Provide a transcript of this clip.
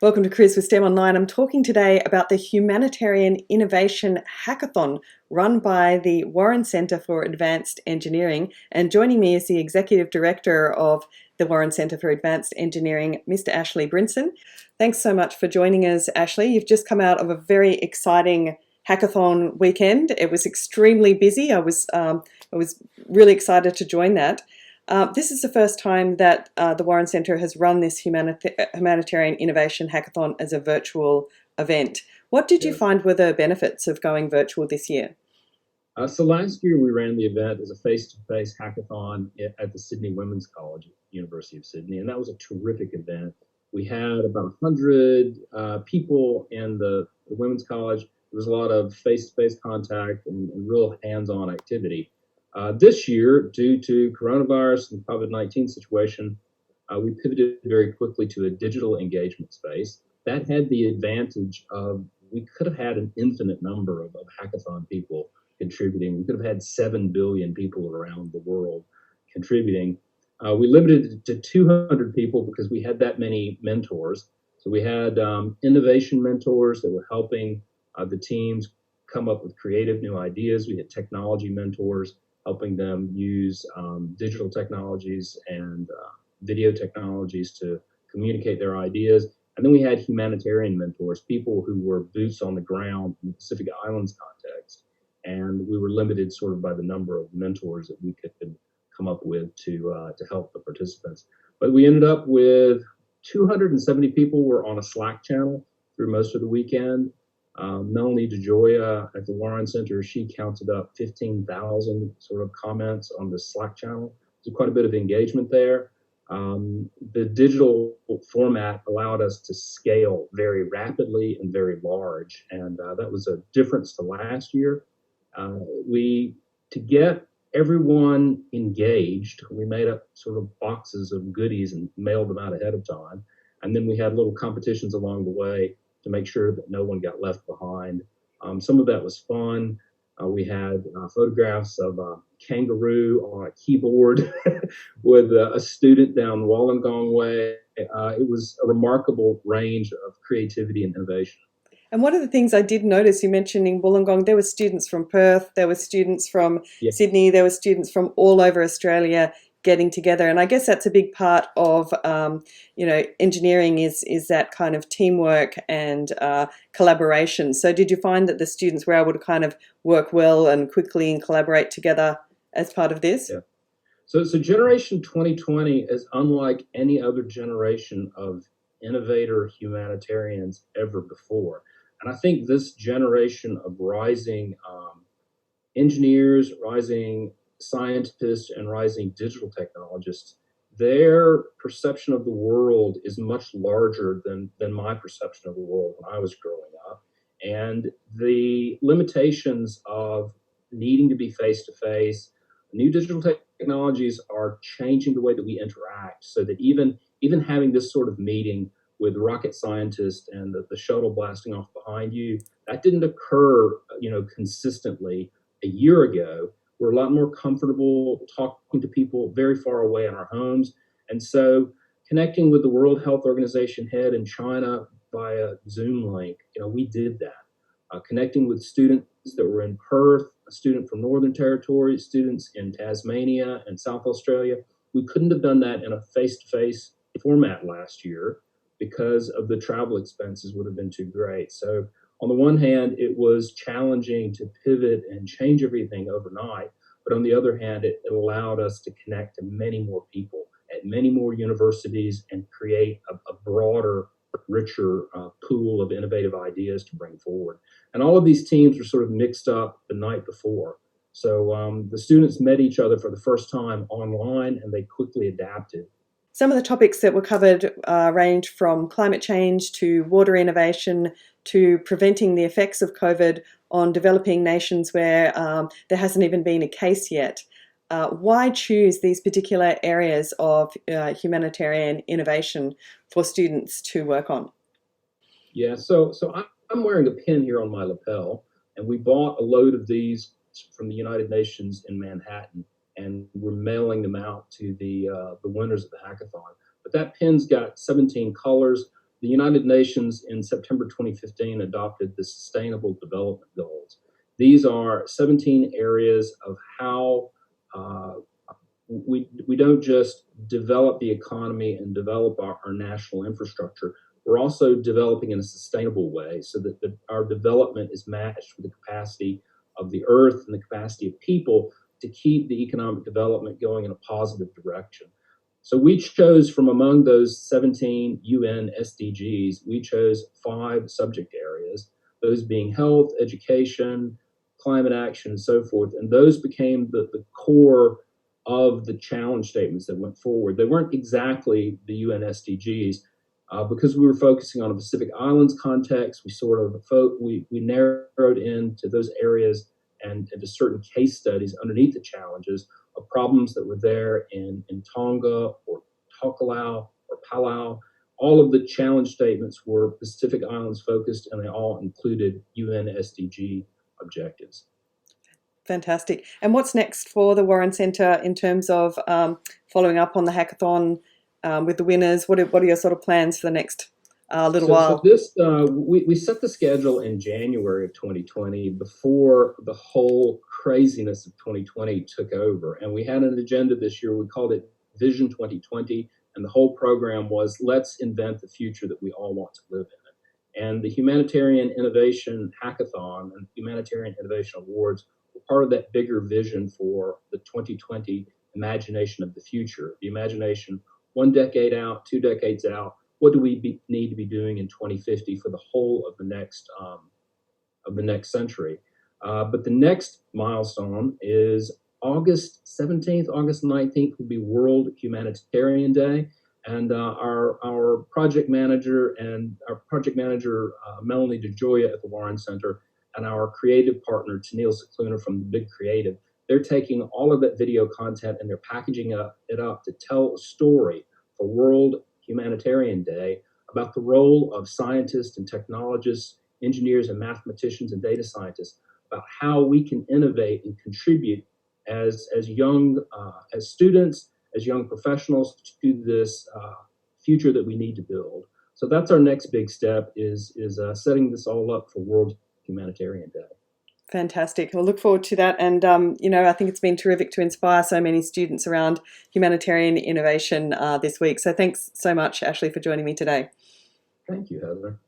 Welcome to Cruise with STEM Online. I'm talking today about the Humanitarian Innovation Hackathon run by the Warren Centre for Advanced Engineering. And joining me is the Executive Director of the Warren Centre for Advanced Engineering, Mr. Ashley Brinson. Thanks so much for joining us, Ashley. You've just come out of a very exciting hackathon weekend. It was extremely busy. I was really excited to join that. This is the first time that the Warren Centre has run this Humanitarian Innovation Hackathon as a virtual event. What did you find were the benefits of going virtual this year? So last year we ran the event as a face-to-face hackathon at the Sydney Women's College at the University of Sydney, and that was a terrific event. We had about 100 people in the Women's College. There was a lot of face-to-face contact and real hands-on activity. This year, due to coronavirus and COVID-19 situation, we pivoted very quickly to a digital engagement space. That had the advantage of we could have had an infinite number of hackathon people contributing. We could have had 7 billion people around the world contributing. We limited it to 200 people because we had that many mentors. So we had innovation mentors that were helping the teams come up with creative new ideas. We had technology mentors helping them use digital technologies and video technologies to communicate their ideas. And then we had humanitarian mentors, people who were boots on the ground in the Pacific Islands context. And we were limited sort of by the number of mentors that we could come up with to help the participants. But we ended up with 270 people were on a Slack channel through most of the weekend. Melanie DeJoya at the Warren Center, she counted up 15,000 sort of comments on the Slack channel. There's quite a bit of engagement there. The digital format allowed us to scale very rapidly and very large, and that was a difference to last year. To get everyone engaged, we made up sort of boxes of goodies and mailed them out ahead of time, and then we had little competitions along the way to make sure that no one got left behind. Some of that was fun. We had photographs of a kangaroo on a keyboard with a student down Wollongong Way. It was a remarkable range of creativity and innovation. And one of the things I did notice, you mentioned in Wollongong, there were students from Perth, there were students from Sydney, there were students from all over Australia getting together. And I guess that's a big part of, engineering is that kind of teamwork and collaboration. So did you find that the students were able to kind of work well and quickly and collaborate together as part of this? Yeah. So Generation 2020 is unlike any other generation of innovator humanitarians ever before. And I think this generation of rising engineers, rising scientists, and rising digital technologists, their perception of the world is much larger than my perception of the world when I was growing up. And the limitations of needing to be face-to-face, new digital technologies are changing the way that we interact, so that even having this sort of meeting with rocket scientists and the shuttle blasting off behind you, that didn't occur, consistently a year ago. We're a lot more comfortable talking to people very far away in our homes. And so connecting with the World Health Organization head in China via Zoom link, we did that. Connecting with students that were in Perth, a student from Northern Territory, students in Tasmania and South Australia. We couldn't have done that in a face-to-face format last year because of the travel expenses would have been too great. So on the one hand, it was challenging to pivot and change everything overnight. But on the other hand, it allowed us to connect to many more people at many more universities and create a broader, richer pool of innovative ideas to bring forward. And all of these teams were sort of mixed up the night before. So the students met each other for the first time online, and they quickly adapted. Some of the topics that were covered range from climate change to water innovation to preventing the effects of COVID on developing nations where there hasn't even been a case yet. Why choose these particular areas of humanitarian innovation for students to work on? Yeah, so I'm wearing a pin here on my lapel, and we bought a load of these from the United Nations in Manhattan, and we're mailing them out to the winners of the hackathon. But that pin's got 17 colors. the United Nations in September 2015 adopted the Sustainable Development Goals. These are 17 areas of how we don't just develop the economy and develop our national infrastructure. We're also developing in a sustainable way so that our development is matched with the capacity of the earth and the capacity of people to keep the economic development going in a positive direction. So we chose from among those 17 UN SDGs, we chose 5 subject areas, those being health, education, climate action, and so forth. And those became the core of the challenge statements that went forward. They weren't exactly the UN SDGs because we were focusing on a Pacific Islands context. We sort of we narrowed into those areas and to certain case studies underneath the challenges of problems that were there in Tonga or Tokelau or Palau. All of the challenge statements were Pacific Islands focused, and they all included UN SDG objectives. Fantastic. And what's next for the Warren Centre in terms of following up on the hackathon with the winners? What are your sort of plans for the next little while? So this we set the schedule in January of 2020 before the whole craziness of 2020 took over, and we had an agenda this year. We called it Vision 2020, and the whole program was let's invent the future that we all want to live in. And the Humanitarian Innovation Hackathon and Humanitarian Innovation Awards were part of that bigger vision for the 2020 imagination of the future, the imagination 1 decade out, 2 decades out. What do we need to be doing in 2050 for the whole of the next century? But the next milestone is August 17th, August 19th will be World Humanitarian Day. And our project manager Melanie DeJoya at the Warren Center and our creative partner Tennille Cicluna from the Big Creative, they're taking all of that video content and they're packaging it up to tell a story for World Humanitarian Day about the role of scientists and technologists, engineers and mathematicians and data scientists, about how we can innovate and contribute as young as students, as young professionals to this future that we need to build. So that's our next big step is setting this all up for World Humanitarian Day. Fantastic. We'll look forward to that. And, I think it's been terrific to inspire so many students around humanitarian innovation this week. So thanks so much, Ashley, for joining me today. Thank you, Heather.